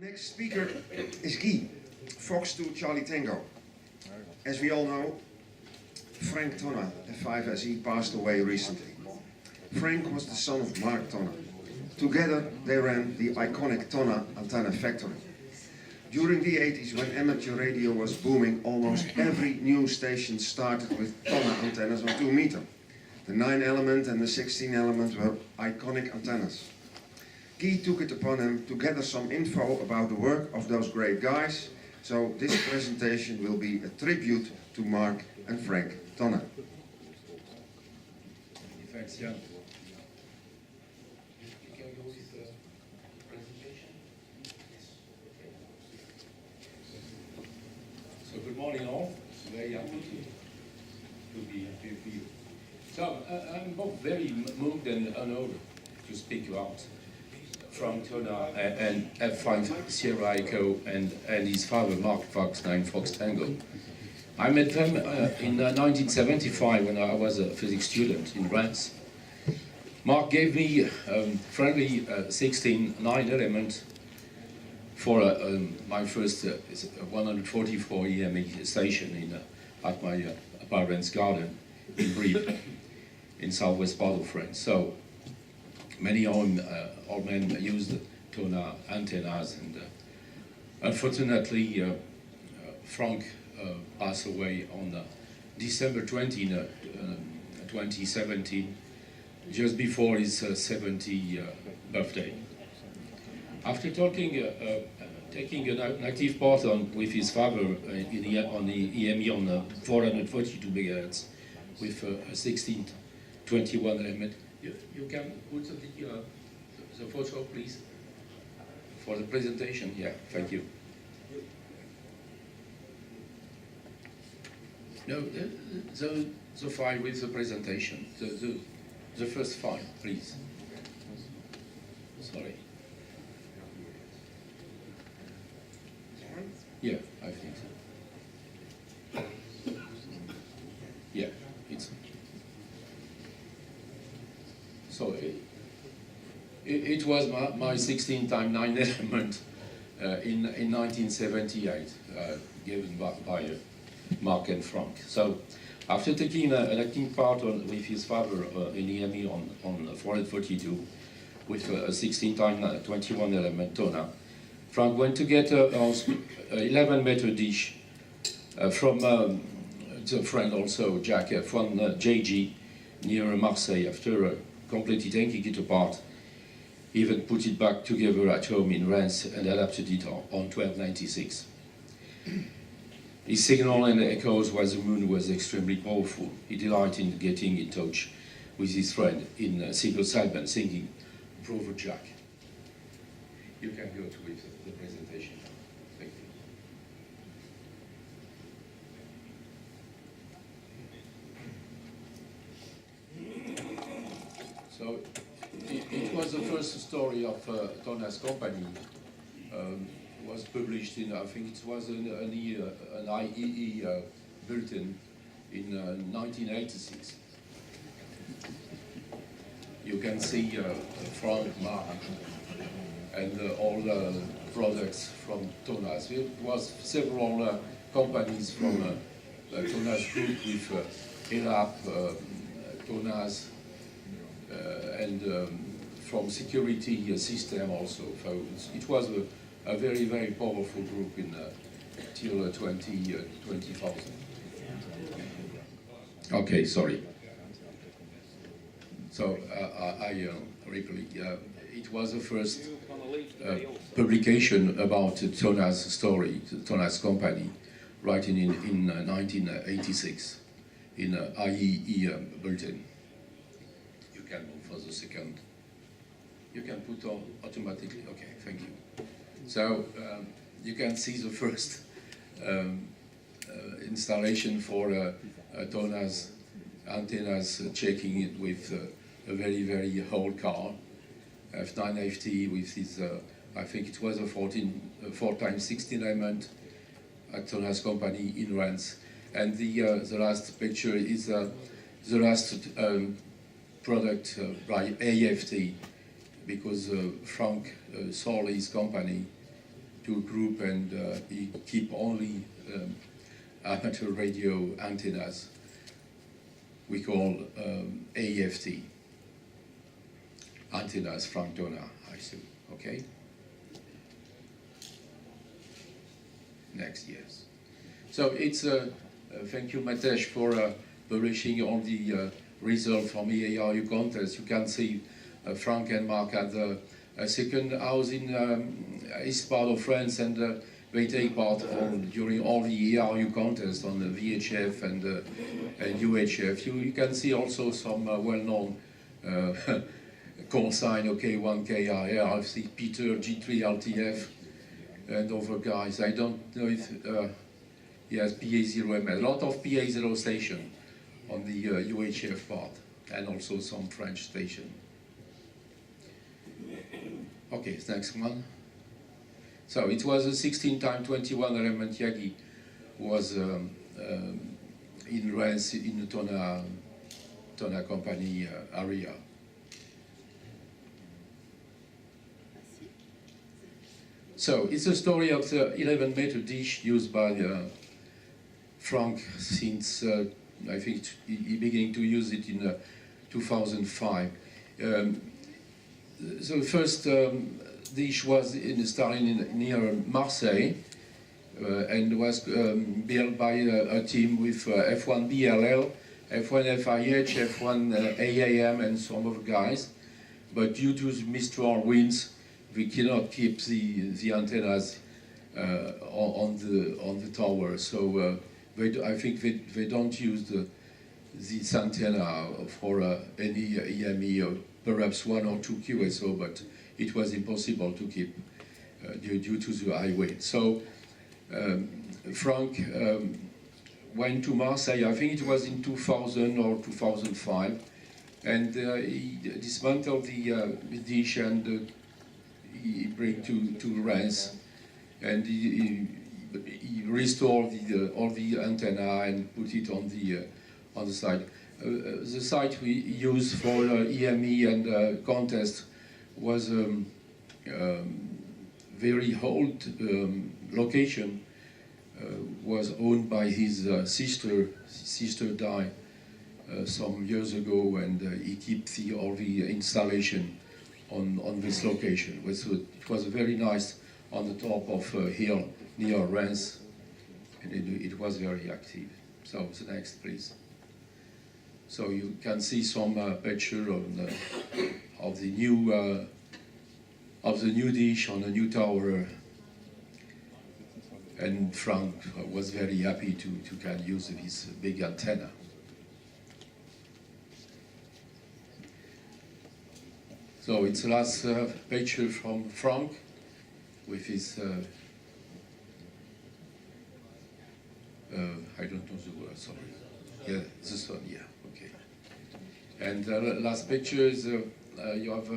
Next speaker is Guy, Fox to Charlie Tango. As we all know, Frank Tonna, F5SE, passed away recently. Frank was the son of Mark Tonna. Together they ran the iconic Tonna antenna factory. During the 80s, when amateur radio was booming, almost every news station started with Tonna antennas on 2 meter. The 9-element and the 16-element were iconic antennas. Guy took it upon him to gather some info about the work of those great guys, so this presentation will be a tribute to Mark and Frank Tonna. Thanks, Jan. Can we go with the presentation? Yes. Okay. So good morning all. Very happy to be here for you. So I'm both very moved and honored to speak about Frank Tonna and F5 Sierra Echo and his father Mark Fox 9 Fox Tango. I met them in 1975 when I was a physics student in France. Mark gave me friendly 16 9-element for my first 144 EME station at my parents' garden in Brive, in southwest part of France. So many old men used Tonna antennas, and unfortunately Frank passed away on December 20, 2017, just before his 70th birthday. After taking an active part with his father on the EME on 442 MHz with a 1621 element, you can put the photo, please, for the presentation. Yeah, thank you. No, the file with the presentation. The first file, please. Sorry. Yeah, I think so. Yeah, it's. So it was my 16 times 9 element in 1978, given by Mark and Frank. So after taking an active part with his father in EME on 442 with a 16 times 21 element Tonna, Frank went to get an 11-meter dish from the friend also, Jack, from JG near Marseille. After completely taking it apart, even put it back together at home in Reims and adapted it on 1296. His signal and echoes while the moon was extremely powerful. He delighted in getting in touch with his friend in single sideband singing Brother Jack. You can go to the presentation. Thank you. So it was the first story of Tonna's company. Was published in, I think it was an IEE bulletin in 1986. You can see Frank, Mark, and all the products from Tonna's. There was several companies from Tonna's group with ELAP, Tonna's, and from security system also. So it was a very, very powerful group in till 20,000. Okay, sorry. So I repeat, it was the first publication about Tonna's story, Tonna's company, written in 1986 in IEE bulletin. You can move for the second. You can put on automatically. Okay, thank you. So you can see the first installation for Tonna's antennas, checking it with a very, very old car, F9FT with his, I think it was a 4 times 16 element at Tonna's company in Reims. And the last picture is the last product by AFT, because Frank sold his company to a group, and he keep only amateur radio antennas we call AFT, antennas from Tonna, I assume, okay? Next, yes. So it's, thank you Matesh for publishing all the results from the ARU contest. You can see Frank and Mark at the second house in east part of France, and they take part during all the ARU contests on the VHF and UHF. You can see also some well-known call sign, OK1KIR, I see Peter G3LTF, and other guys. I don't know if he has PA0MS, a lot of PA0 station on the UHF part, and also some French station. Okay, next one. So it was a 16x21 element Yagi was in Reims in the Tonna company area. So it's a story of the 11-meter dish used by Frank since I think he began to use it in 2005. The first dish was starting near Marseille and was built by a team with F1 BLL, F1 FIH, F1 AAM, and some other guys. But due to the mistral winds, we cannot keep the antennas on the tower. So I think they don't use this antenna for any EME, or perhaps 1 or 2 QSO, but it was impossible to keep due to the high wind. So Frank went to Marseille, I think it was in 2000 or 2005, and he dismantled the dish and he bring to Reims, and he restored all the antenna and put it on the site. The site we used for EME and contest was very old location. Was owned by his sister. His sister died some years ago, and he kept all the installation on this location. It was very nice on the top of a hill near Reims, and it was very active. So the next, please. So you can see some picture of the new dish on the new tower, and Frank was very happy to can use this big antenna. So it's the last picture from Frank with his, I don't know the word, sorry. Yeah, this one, yeah, okay. And the last picture is, you have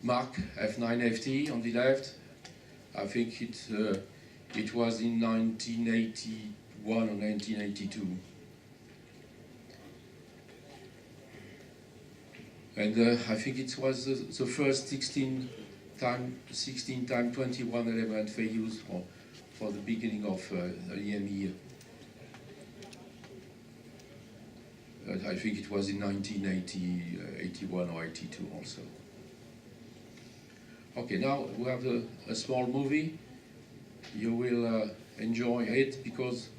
Mark F9FT on the left. I think it was in 1981 or 1982. And I think it was the first 16 time 21 element they used for the beginning of EME. I think it was in 1980, 81 or 82 also. Okay, now we have a small movie. You will enjoy it because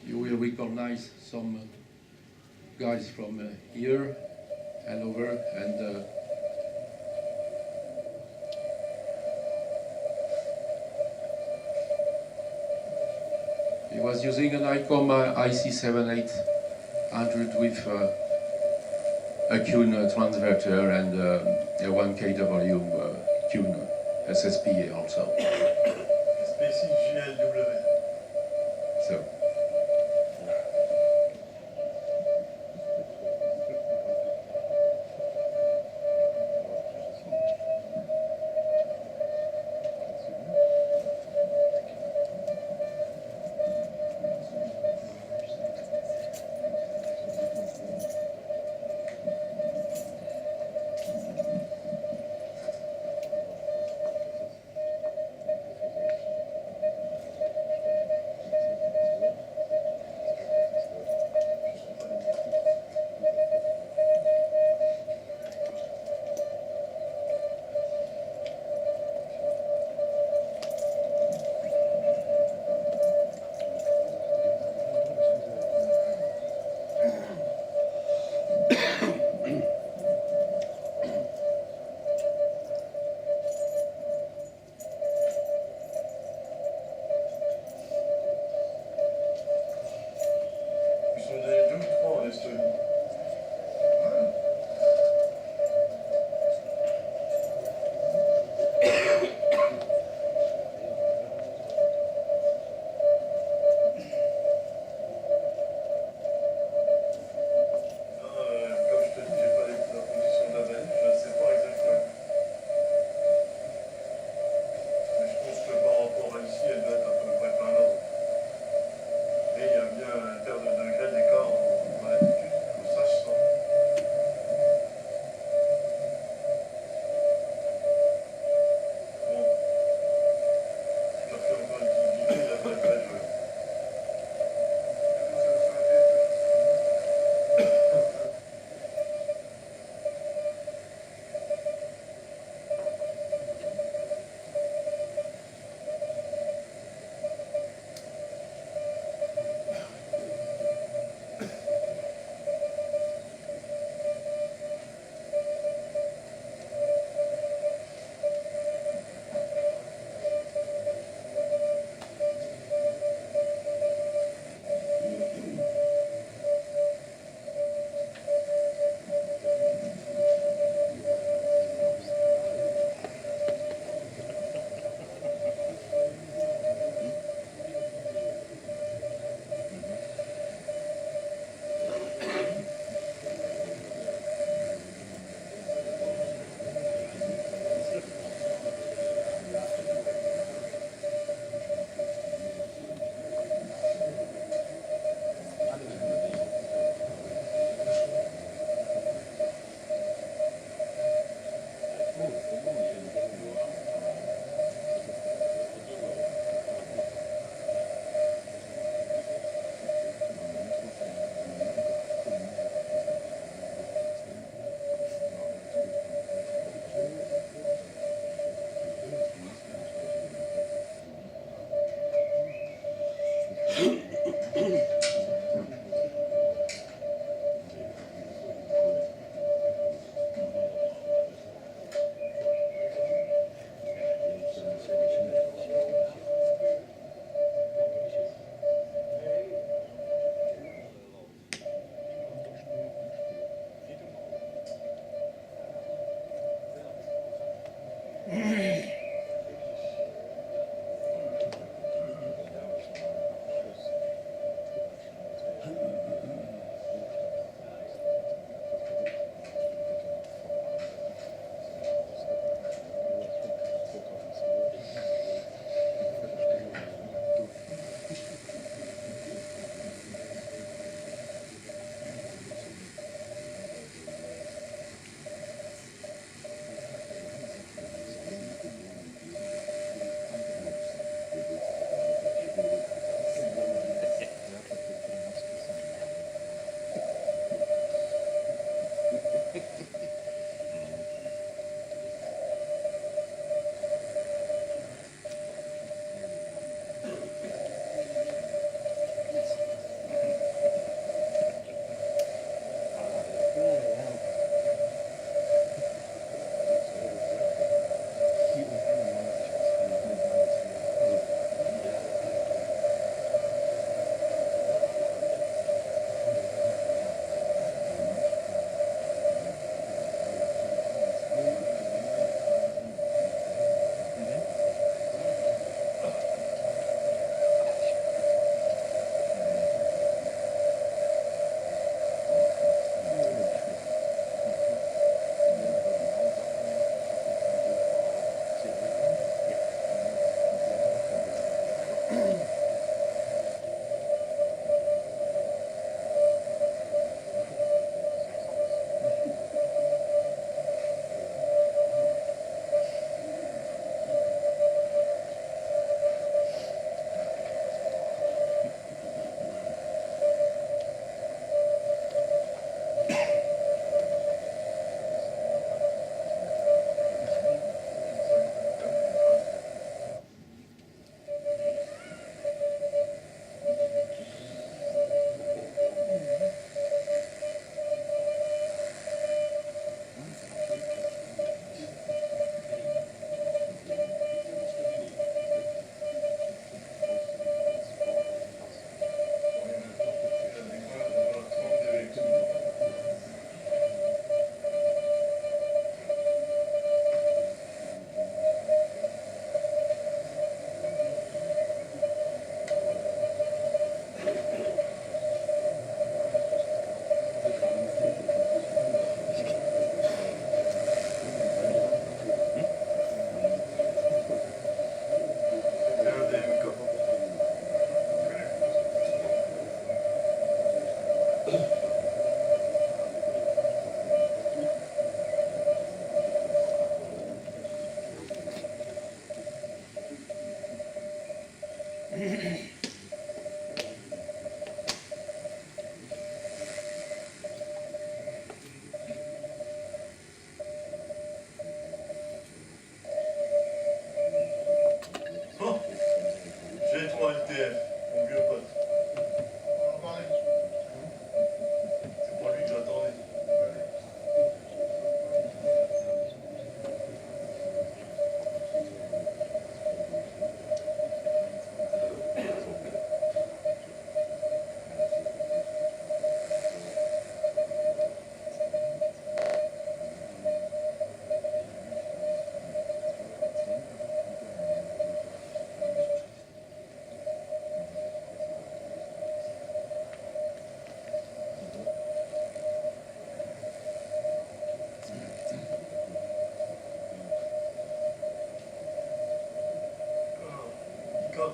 you will recognize some guys from here and over, and he was using an ICOM IC7800 with a Qn transverter and a 1kW Qn SSPA also. So.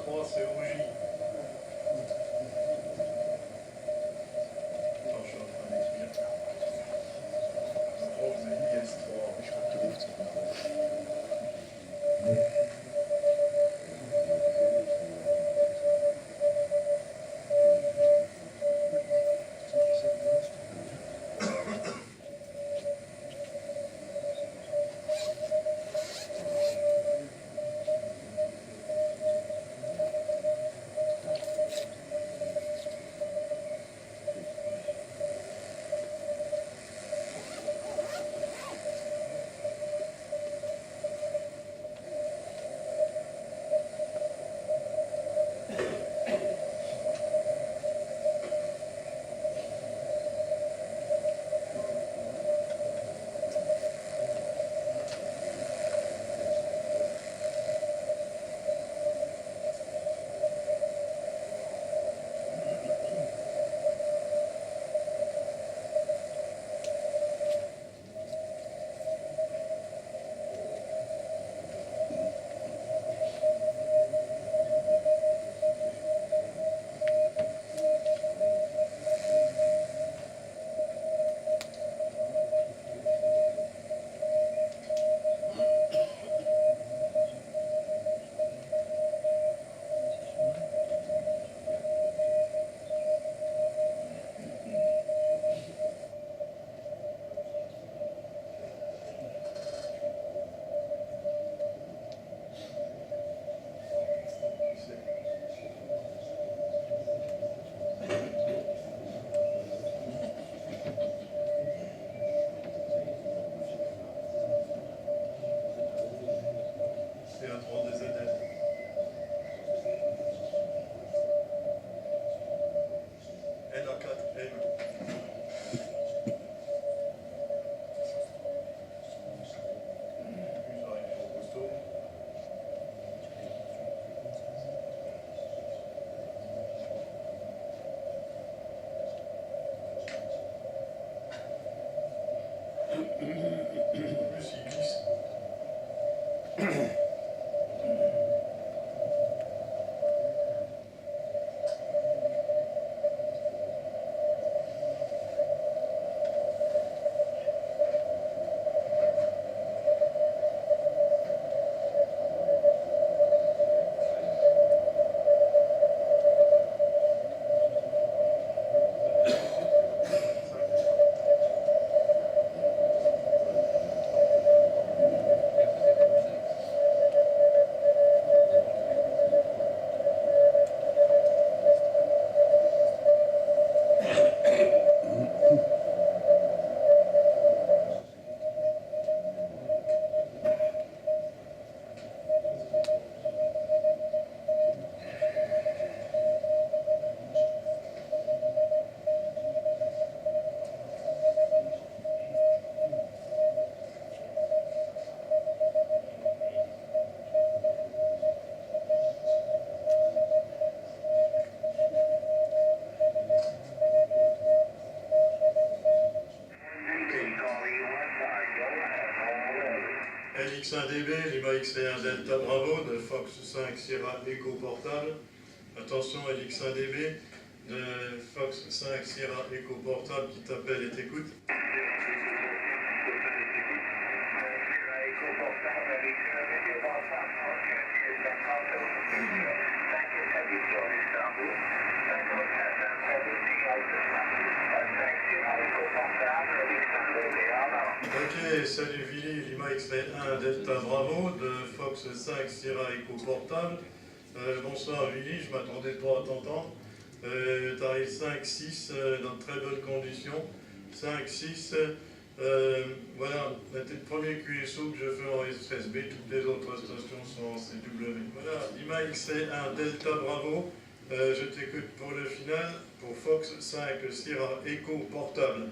3, c'est OJ. Attends, je suis en train d'écrire. Je crois que vous avez dit S3. LX1DB, Lima XT1 Delta Bravo de Fox 5 Sierra Echo Portable. Attention LX1DB de Fox 5 Sierra Echo Portable qui t'appelle et t'écoute. Ok, salut Vili, Lima XT1 Delta Bravo de Fox 5 Sierra Echo Portable. Bonsoir Vili, je m'attendais pas à t'entendre. T'arrives 5-6 dans de très bonnes conditions. 5-6, voilà, t'es le premier QSO que je fais en SSB, toutes les autres stations sont en CW. Voilà, Lima XT1 Delta Bravo, je t'écoute pour le final, pour Fox 5 Sierra Echo Portable.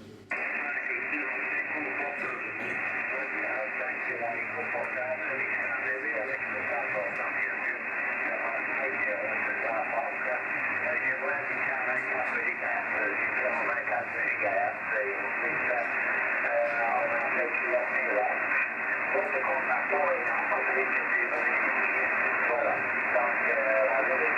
Voilà, donc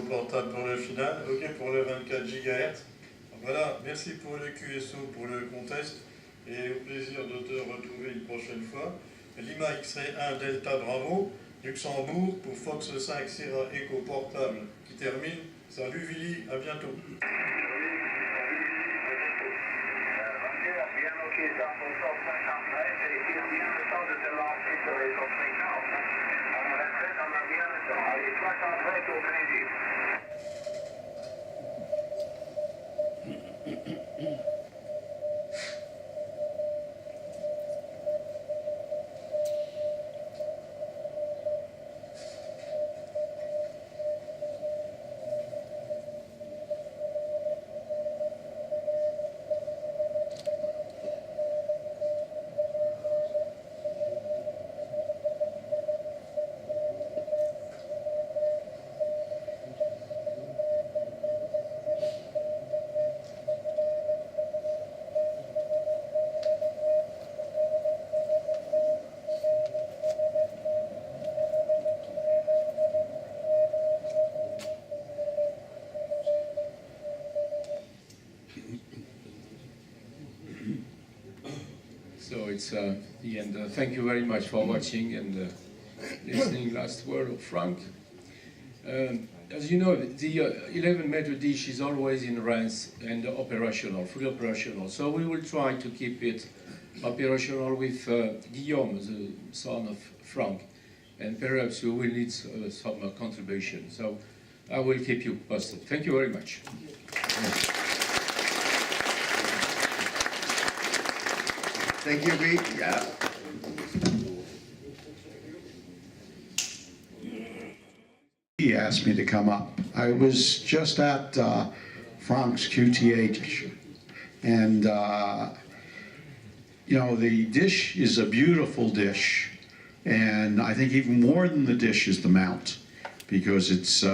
portable pour le final, ok pour le 24 GHz. Voilà, merci pour le QSO, pour le contest, et au plaisir de te retrouver une prochaine fois. Lima X-Ray 1 Delta Bravo, Luxembourg pour Fox 5 Sierra Echo portable qui termine. Salut Willy, à bientôt. So it's the end. Thank you very much for watching and listening. Last word of Frank. As you know, the 11-meter dish is always in range and operational, fully operational. So we will try to keep it operational with Guillaume, the son of Frank, and perhaps we will need some contribution. So I will keep you posted. Thank you very much. Thank you, Guy. Yeah. He asked me to come up. I was just at Frank's QTH, and you know, the dish is a beautiful dish, and I think even more than the dish is the mount, because it's you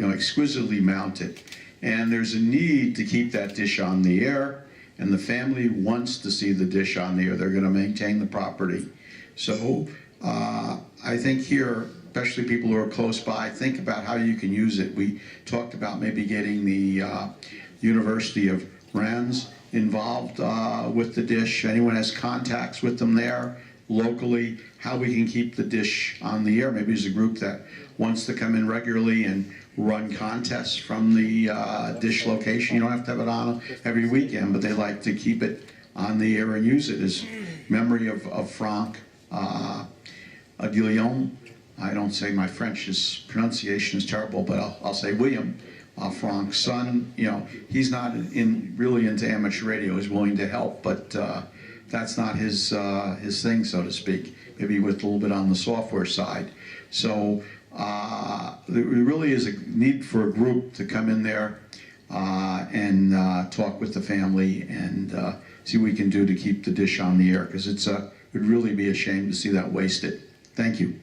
know, exquisitely mounted, and there's a need to keep that dish on the air. And the family wants to see the dish on the air. They're going to maintain the property. So I think here, especially people who are close by, think about how you can use it. We talked about maybe getting the University of Rennes involved with the dish. Anyone has contacts with them there locally, how we can keep the dish on the air. Maybe there's a group that wants to come in regularly and run contests from the dish location. You don't have to have it on every weekend, but they like to keep it on the air and use it as memory of Frank Guillaume. I don't say my French pronunciation is terrible, but I'll say William, Frank's son. You know, he's not really into amateur radio. He's willing to help, but that's not his thing, so to speak. Maybe with a little bit on the software side. So there really is a need for a group to come in there and talk with the family and see what we can do to keep the dish on the air, because it would really be a shame to see that wasted. Thank you.